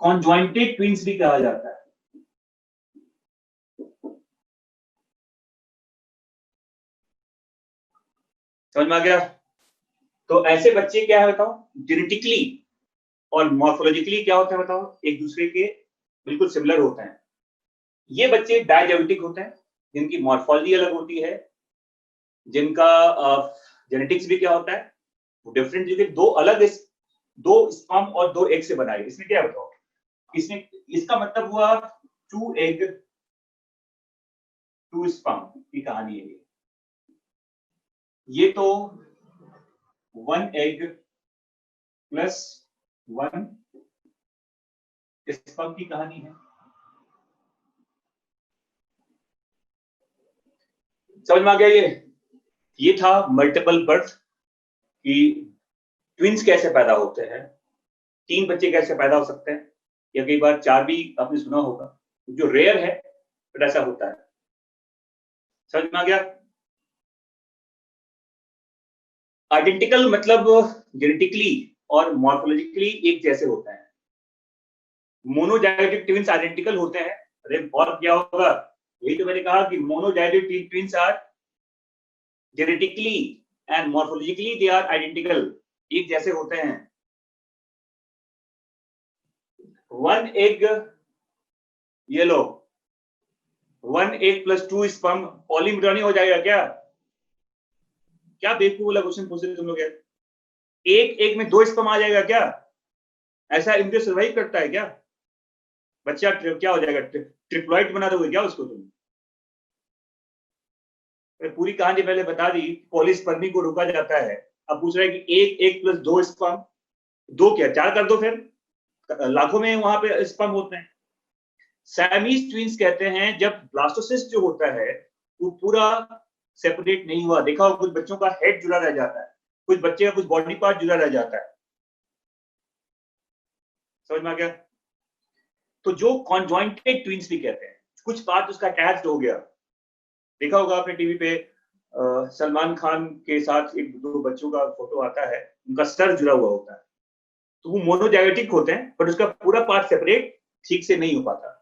कॉन्जॉइंटेड ट्विंस भी कहा जाता है। समझ में आ गया? तो ऐसे बच्चे क्या है बताओ, जेनेटिकली और मॉर्फोलॉजिकली क्या होता है बताओ, एक दूसरे के बिल्कुल सिमिलर होते हैं। ये बच्चे डायजेनेटिक होते हैं, जिनकी मॉर्फोलॉजी अलग होती है, जिनका जेनेटिक्स भी क्या होता है डिफरेंट, जो दो अलग दो स्पर्म और दो एग से बनाए। इसमें क्या बताओ, इसमें इसका मतलब हुआ 2 एग 2 स्पर्म की कहानी है ये तो 1 एग प्लस 1 स्पर्म की कहानी है। समझ में आ गया? ये था मल्टीपल बर्थ की ट्विंस कैसे पैदा होते हैं, 3 बच्चे कैसे पैदा हो सकते हैं, या कई बार 4 भी आपने सुना होगा, जो रेयर है पर ऐसा होता है। समझ में आ गया? आइडेंटिकल मतलब जेनेटिकली और मॉर्फोलॉजिकली एक जैसे होता है। मोनोजाइगोटिक ट्विंस आइडेंटिकल होते हैं। अरे और क्या होगा, यही तो मैंने कहा कि monozygotic twins are genetically and morphologically they are identical, एक जैसे होते हैं। 1 एग ये लो 1 एग प्लस 2 स्पर्म पॉलीमेटोनी हो जाएगा क्या? क्या बेवकूफ वाला क्वेश्चन पूछ रहे तुम लोग यार। एक एग में 2 स्पर्म आ जाएगा क्या? ऐसा इनके सर्वाइव करता है क्या? बच्चा क्या हो जाएगा, ट्रिप्लॉइड बना दोगे क्या उसको तुम? पूरी कहानी पहले बता दी, पॉलीस्पर्मी को रोका जाता है। अब पूछ रहा है कि एक एग प्लस 2 स्पर्म, 2 क्या 4 कर दो, फिर लाखों में वहां पे स्पर्म होते हैं। सैमीज ट्विंस कहते हैं जब ब्लास्टोसिस्ट जो होता है वो पूरा सेपरेट नहीं हुआ। देखा हो कुछ बच्चों का हेड जुड़ा रह जाता है, कुछ बच्चे का कुछ बॉडी पार्ट जुड़ा रह जाता है। समझ में आ गया? तो जो कॉन्जॉइंटेड ट्विंस भी कहते हैं, कुछ पार्ट उसका अटैच्ड हो गया। देखा होगा आपने टीवी पे सलमान खान के साथ एक दो बच्चों का फोटो आता है, उनका सर जुड़ा हुआ होता है, तो वो मोनोजाइगोटिक होते हैं बट उसका पूरा पार्ट सेपरेट ठीक से नहीं हो पाता।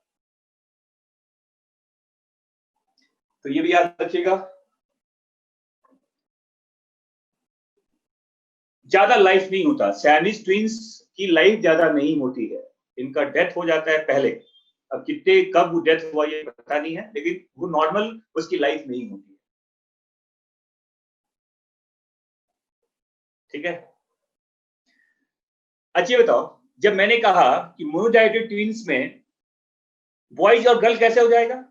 तो ये भी याद रखिएगा। ज्यादा लाइफ नहीं होता, सैमीज ट्विंस की लाइफ ज्यादा नहीं होती है, इनका डेथ हो जाता है पहले। अब कितने कब वो डेथ हुआ ये पता नहीं है, लेकिन वो नॉर्मल उसकी लाइफ नहीं होती है। ठीक है? अच्छा बताओ, जब मैंने कहा कि मोनोजाइगोटिक ट्विंस में बॉयज और गर्ल कैसे हो जाएगा,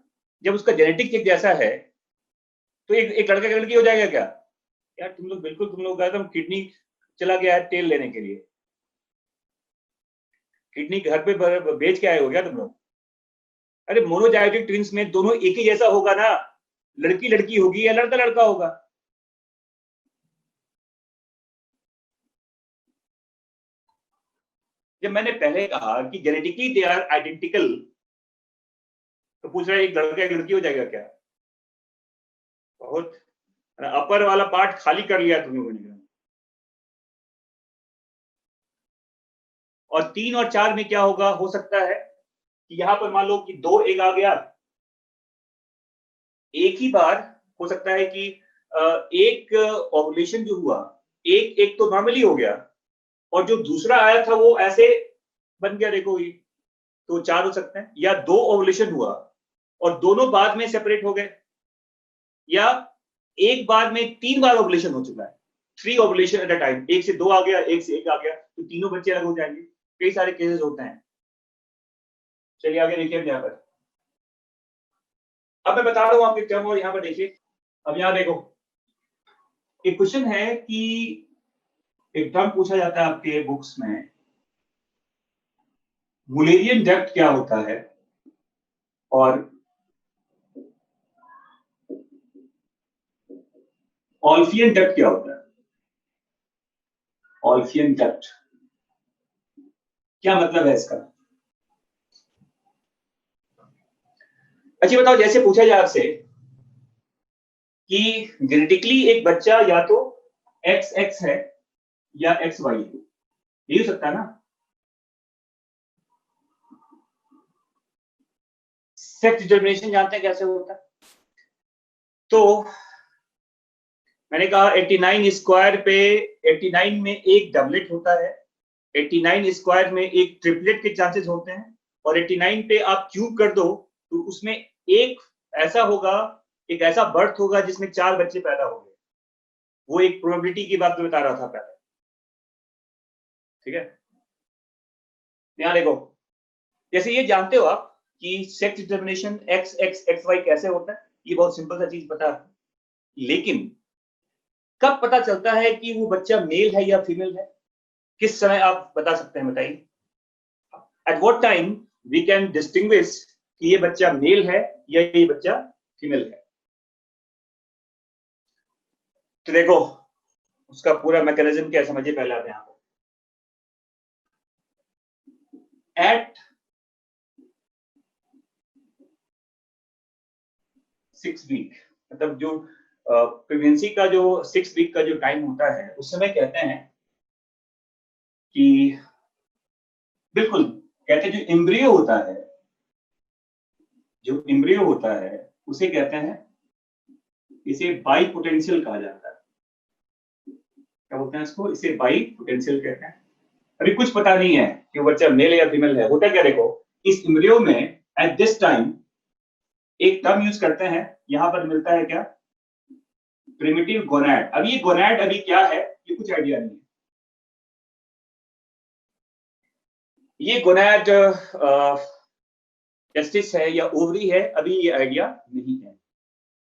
जब उसका जेनेटिक एक जैसा है तो एक लड़का लड़की हो जाएगा क्या? यार तुम लोग बिल्कुल, तुम लोग एकदम किडनी चला गया है तेल लेने के लिए, किडनी घर पे बेच के आए हो क्या तुम लोग? अरे मोनोजाइगोटिक ट्विंस में दोनों एक ही जैसा होगा ना, लड़की लड़की होगी या लड़का लड़का होगा। जब मैंने पहले कहा कि जेनेटिकली दे आर आइडेंटिकल, तो पूछ रहा है एक लड़का एक लड़की हो जाएगा क्या? बहुत अपर वाला पार्ट खाली कर लिया तुम लोगों ने। और 3 और 4 में क्या होगा, हो सकता है कि यहां पर मान लो कि 2 एग आ गया, एक ही बार हो सकता है कि एक ओवुलेशन जो हुआ, एक एक तो नॉर्मली हो गया और जो दूसरा आया था वो ऐसे बन गया, देखो ये तो 4 हो सकते हैं, या 2 ओवुलेशन हुआ और दोनों बाद में सेपरेट हो गए, या एक बार में 3 बार ओवुलेशन हो चुका है, 3 ओवुलेशन एट अ टाइम, एक से 2 आ गया, एक से 1 आ गया, तो तीनों बच्चे अलग हो जाएंगे। कई सारे केसेस होते हैं। चलिए आगे देखिए यहाँ पर। अब मैं बता रहा हूं आपके टर्म, और यहाँ पर देखिए, अब यहाँ देखो, एक क्वेश्चन है कि एक टर्म पूछा जाता है आपके बुक्स में, मुलेरियन डक्ट क्या होता है और ऑल्फियन डक्ट क्या होता है। ऑल्फियन डक्ट क्या मतलब है इसका? अच्छा बताओ, जैसे पूछा जाए आपसे कि जेनेटिकली एक बच्चा या तो XX है या XY है, यही हो सकता है ना। सेक्स डिटर्मिनेशन जानते हैं कैसे होता है? तो मैंने कहा 89 स्क्वायर पे 89 में एक डबलेट होता है, 89 स्क्वायर में एक ट्रिपलेट के चांसेस होते हैं, और 89 पे आप क्यूब कर दो तो उसमें एक ऐसा होगा, एक ऐसा बर्थ होगा जिसमें 4 बच्चे पैदा होंगे। वो एक प्रोबेबिलिटी की बात बता रहा था पहले, ठीक है। यहाँ देखो, जैसे ये जानते हो आप कि सेक्स डिटर्मिनेशन XXXY कैसे होता है, ये बहुत सिंपल सा चीज पता है, लेकिन कब पता चलता है कि वो बच्चा मेल है या फीमेल है? किस समय आप बता सकते हैं, बताइए। At what time we can distinguish कि ये बच्चा मेल है या ये बच्चा फीमेल है? तो देखो, उसका पूरा मैकेनिज्म क्या समझिए पहले आप यहाँ पर। एट 6 वीक, मतलब जो प्रेगनेंसी का जो 6 वीक का जो टाइम होता है, उस समय कहते हैं कि बिल्कुल, कहते हैं जो एम्ब्रियो होता है, जो एम्ब्रियो होता है उसे कहते हैं, इसे बाई पोटेंशियल कहा जाता है। क्या बोलते हैं इसको? इसे बाई पोटेंशियल कहते हैं। अभी कुछ पता नहीं है कि वो बच्चा मेल या फीमेल है। होता क्या, देखो, इस एम्ब्रियो में एट दिस टाइम एक टर्म यूज करते हैं, यहां पर मिलता है क्या? Primitive gonad. अब ये गोनैड अभी क्या है ये कुछ आइडिया नहीं है। ये गोनैड टेस्टिस है या ओवरी है, अभी ये आइडिया नहीं है।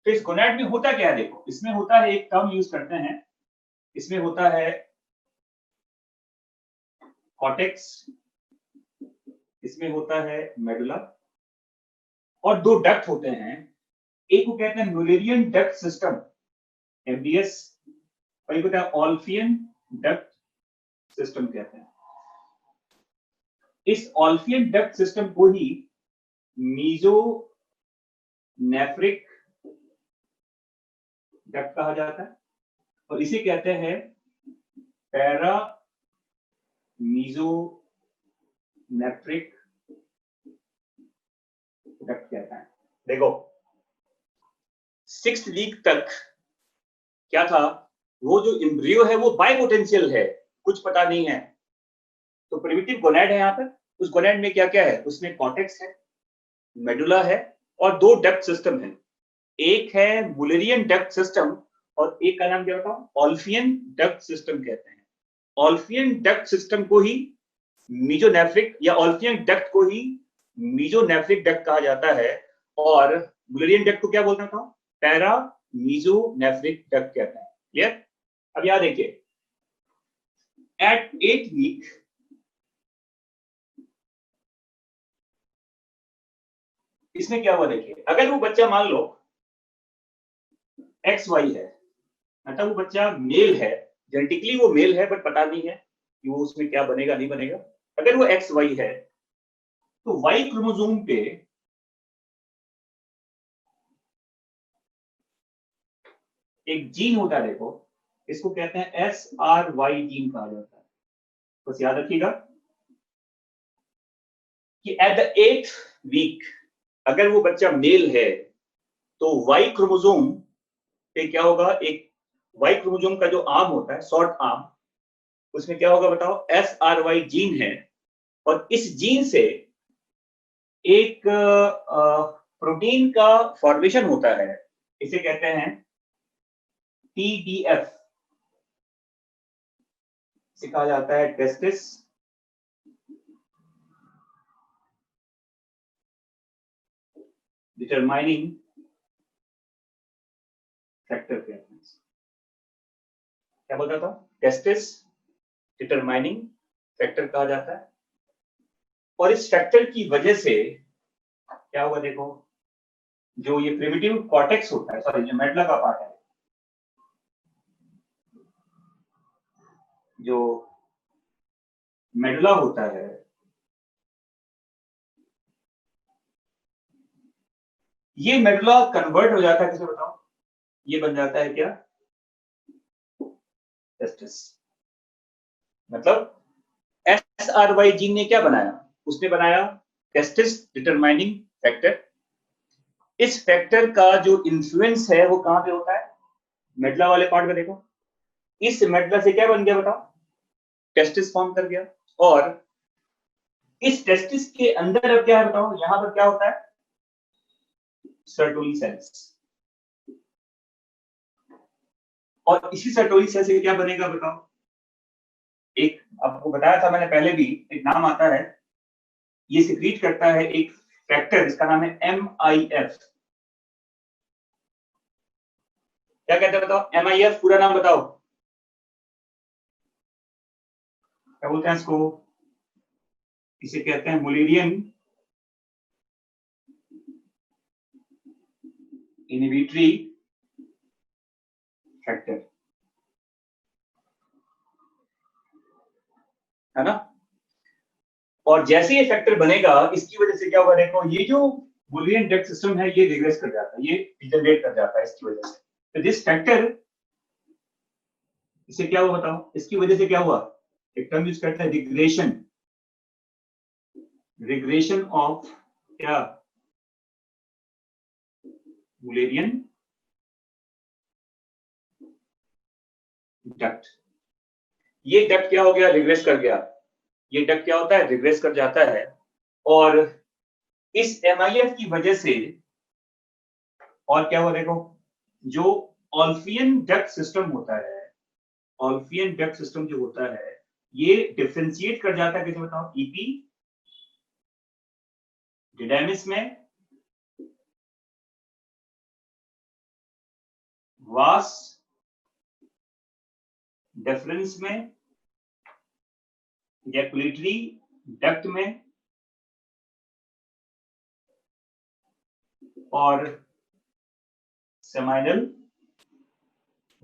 तो इस गोनैड में होता क्या है, देखो, इसमें होता है, एक टर्म यूज करते हैं, इसमें होता है कॉर्टेक्स, इसमें होता है मेडुला, और 2 डक्ट होते हैं। एक को कहते हैं मुलेरियन डक्ट सिस्टम, MDS, और एक होता है ऑल्फियन डक्ट सिस्टम कहते हैं। इस ऑल्फियन डक्ट सिस्टम को ही मीजोनेफ्रिक डक्ट कहा जाता है, और इसे कहते हैं पैरा मीजोनेफ्रिक डक्ट कहते हैं। देखो, 6 वीक तक क्या था, वो जो एम्ब्रियो है वो बाई पोटेंशियल है, कुछ पता नहीं है। तो प्रिमिटिव गोनैड है यहाँ पर, उस गोनैड में क्या क्या है, उसमें कॉर्टेक्स है, मेडुला है, और 2 डक्ट सिस्टम है। एक है मुलेरियन डक्ट सिस्टम, और एक का नाम क्या बताओ, ऑल्फियन डक्ट सिस्टम कहते हैं। ऑल्फियन डक्ट सिस्टम को ही मीजोनेफ्रिक या ऑल्फियन डक्ट को ही मीजोनेफ्रिक डक्ट कहा जाता है, और मुलेरियन डक्ट को क्या बोलता था, पैरा मीजोनेफ्रिक डक्ट कहते हैं। क्लियर? अब यहां देखिए, एट 8 वीक इसमें क्या हुआ, देखिए, अगर वो बच्चा मान लो XY है, मतलब वो बच्चा मेल है, जेनेटिकली वो मेल है, बट पता नहीं है कि वो उसमें क्या बनेगा नहीं बनेगा। अगर वो XY है तो Y क्रोमोसोम पे एक जीन होता है, देखो, इसको कहते हैं SRY जीन कहा जाता है। बस याद रखिएगा कि एट द 8th वीक अगर वो बच्चा मेल है तो Y क्रोमोसोम पे क्या होगा, एक Y क्रोमोसोम का जो आर्म होता है, शॉर्ट आर्म, उसमें क्या होगा बताओ, SRY जीन है, और इस जीन से एक प्रोटीन का फॉर्मेशन होता है, इसे कहते हैं TDF, इसे कहा जाता है टेस्टिस डिटरमाइनिंग फैक्टर के क्या बोल रहा था, टेस्टिस डिटरमाइनिंग फैक्टर कहा जाता है। और इस फैक्टर की वजह से क्या होगा, देखो जो ये प्रिमिटिव कॉर्टेक्स होता है, सॉरी जो मेडुला का पार्ट है, जो मेडुला होता है, ये मेडुला कन्वर्ट हो जाता है, किसे बताओ, ये बन जाता है क्या, टेस्टिस। मतलब SRY जीन ने क्या बनाया, उसने बनाया टेस्टिस डिटरमाइनिंग फैक्टर। इस फैक्टर का जो इन्फ्लुएंस है वो कहां पे होता है, मेडुला वाले पार्ट में। देखो इस मेडुला से क्या बन गया बताओ, टेस्टिस फॉर्म कर गया। और इस टेस्टिस के अंदर अब क्या है बताओ, यहां पर क्या होता है, सर्टोली सेल्स। और इसी सर्टोली सेल से क्या बनेगा बताओ, एक आपको बताया था मैंने पहले भी, एक नाम आता है, ये सिक्रीट करता है एक फैक्टर जिसका नाम है MIF। क्या कहते हैं बताओ, MIF पूरा नाम बताओ, क्या बोलते हैं इसको, इसे कहते हैं मुलेरियन इनहिबिटरी फैक्टर, है ना। और जैसे ये फैक्टर बनेगा, इसकी वजह से क्या होगा, देखो ये जो बुलियन डेट सिस्टम है ये रिग्रेस कर जाता है, ये डिजनरेट कर जाता है इसकी वजह से। तो दिस फैक्टर, इसे क्या हुआ बताओ, इसकी वजह से क्या हुआ, एक टर्म यूज करता है रिग्रेशन, रिग्रेशन ऑफ क्या, बुलियन डक्ट। ये डक्ट क्या हो गया, रिग्रेस कर गया। ये डक्ट क्या होता है, रिग्रेस कर जाता है। और इस MIF की वजह से और क्या हुआ, देखो जो ऑल्फियन डक्ट सिस्टम होता है, ऑल्फियन डक्ट सिस्टम जो होता है, ये डिफरेंशिएट कर जाता है, कैसे बताओ, एपिडिडाइमिस में, वास डिफरेंस में, इजैकुलेटरी डक्ट में, और सेमाइनल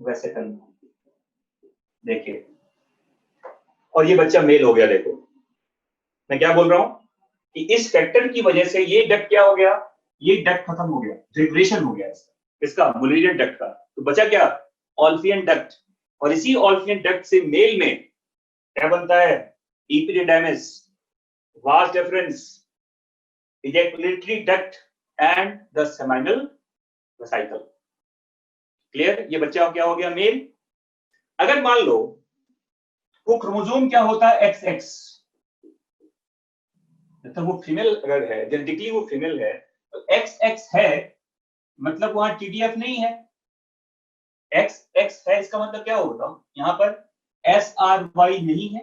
वेसिकल में। देखिए, और ये बच्चा मेल हो गया। देखो मैं क्या बोल रहा हूं कि इस फैक्टर की वजह से ये डक्ट क्या हो गया, ये डक्ट खत्म हो गया, रिग्रेशन हो गया इसका मुलेरियन डक्ट का। तो बचा क्या, ऑल्फियन डक्ट। और इसी ऑल्फियन डक्ट से मेल में क्या बनता है, epididymis, vas deferens, ejaculatory duct and the seminal vesicle. Clear, ये बच्चा क्या हो गया, मेल। अगर मान लो वो क्रोमोसोम क्या होता है, XX, मतलब वो फीमेल अगर है, जेनेटिकली वो फीमेल है, तो XX है, मतलब वहां TDF नहीं है। XX है, इसका मतलब क्या होगा, यहां पर SRY नहीं है,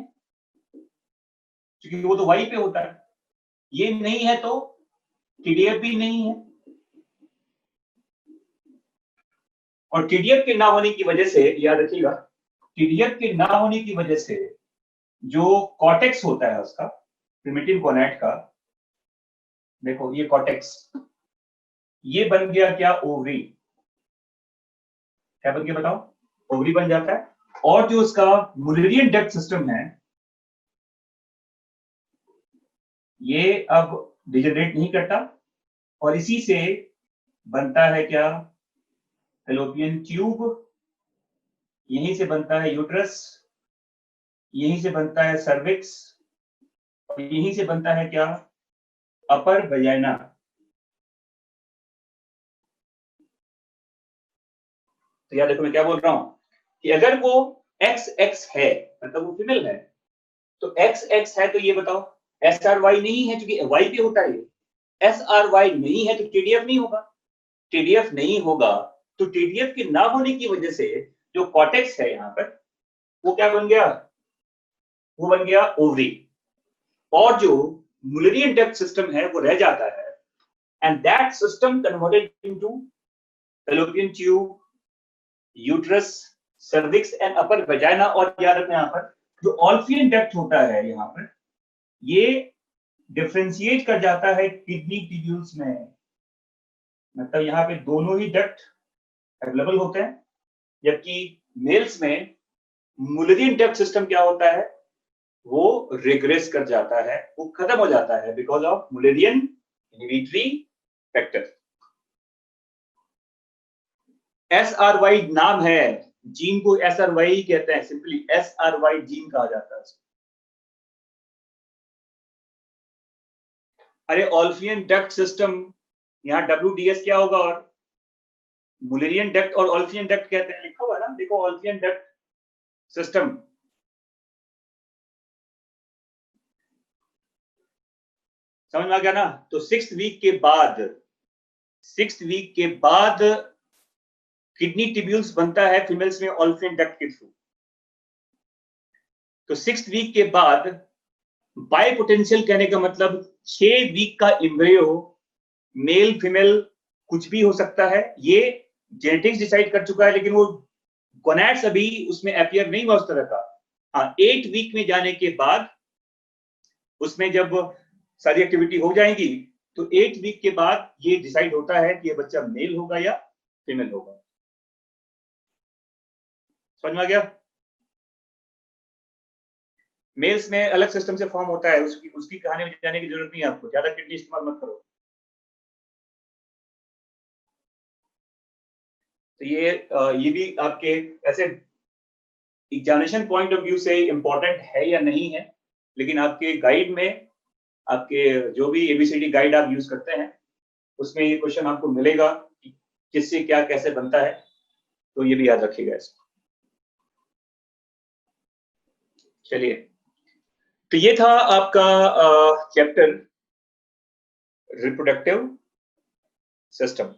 क्योंकि वो तो Y पे होता है। ये नहीं है तो TDF भी नहीं है। और TDF के ना होने की वजह से, याद रखिएगा, TDF के ना होने की वजह से जो कॉर्टेक्स होता है उसका, प्रिमिटिव गोनैड का, देखो ये कॉर्टेक्स, ये बन गया क्या, ओवरी। क्या बन गया बताओ, ओवरी बन जाता है। और जो उसका मुलेरियन डक्ट सिस्टम है, ये अब डिजनरेट नहीं करता, और इसी से बनता है क्या, फैलोपियन ट्यूब, यहीं से बनता है यूट्रस, यहीं से बनता है सर्विक्स, और यहीं से बनता है क्या, अपर वजाइना। तो यार देखो मैं क्या बोल रहा हूं कि अगर वो XX है, मतलब वो फीमेल है, तो XX है तो ये बताओ, SRY नहीं है क्योंकि Y पे होता है, SRY नहीं है तो TDF नहीं होगा। TDF नहीं होगा तो TDF के ना होने की वजह से जो कॉर्टेक्स है यहां पर, वो क्या बन गया, वो बन गया ओवरी। और जो मुलेरियन डक्ट सिस्टम है वो रह जाता है, and that system converted into fallopian tube, uterus, cervix and upper vagina. और याद रखना यहाँ पर जो ऑल्फियन डक्ट होता है यहाँ पर, ये डिफरेंशिएट कर जाता है किडनी ट्यूब्यूल्स में। मतलब यहाँ पे दोनों ही डक्ट अवेलेबल होते हैं, जबकि मेल्स में मुलेरियन डक्ट सिस्टम क्या होता है, वो रिग्रेस कर जाता है, वो खत्म हो जाता है because of Mullerian inhibitory factor. SRY नाम है, जीन को SRY कहते हैं, सिंपली SRY जीन कहा जाता है। अरे ऑल्फियन डक्ट सिस्टम, यहाँ WDS क्या होगा, और मुलेरियन डक्ट और ऑल्फियन डक्ट कहते हैं, लिखा हुआ ना, देखो ऑल्फियन डक्ट सिस्टम। समझ में आ गया ना? तो 6th वीक के बाद किडनी ट्यूब्यूल्स बनता है फीमेल्स में ऑल्फियन डक्ट के थ्रू। तो 6th वीक के बाद बायपोटेंशियल कहने का मतलब 6 वीक का एम्ब्रियो, मेल फीमेल कुछ भी हो सकता है, ये जेनेटिक्स डिसाइड कर चुका है, लेकिन वो गोनैड्स अभी उसमें अपीयर नहीं हुआ उस तरह का। हाँ, 8 वीक में जाने के बाद उसमें जब सारी एक्टिविटी हो जाएगी, तो 8 वीक के बाद ये डिसाइड होता है कि ये बच्चा मेल होगा या फीमेल होगा। समझ में आ गया? मेल्स में अलग सिस्टम से फॉर्म होता है, उसकी कहानी में जाने की जरूरत नहीं है आपको, ज्यादा किडनी इस्तेमाल मत करो। तो ये भी आपके ऐसे एग्जामिनेशन पॉइंट ऑफ व्यू से इंपॉर्टेंट है या नहीं है, लेकिन आपके गाइड में, आपके जो भी ABCD गाइड आप यूज करते हैं, उसमें ये क्वेश्चन आपको मिलेगा कि किससे क्या कैसे बनता है, तो ये भी याद रखिएगा इसको। चलिए, तो ये था आपका चैप्टर रिप्रोडक्टिव सिस्टम।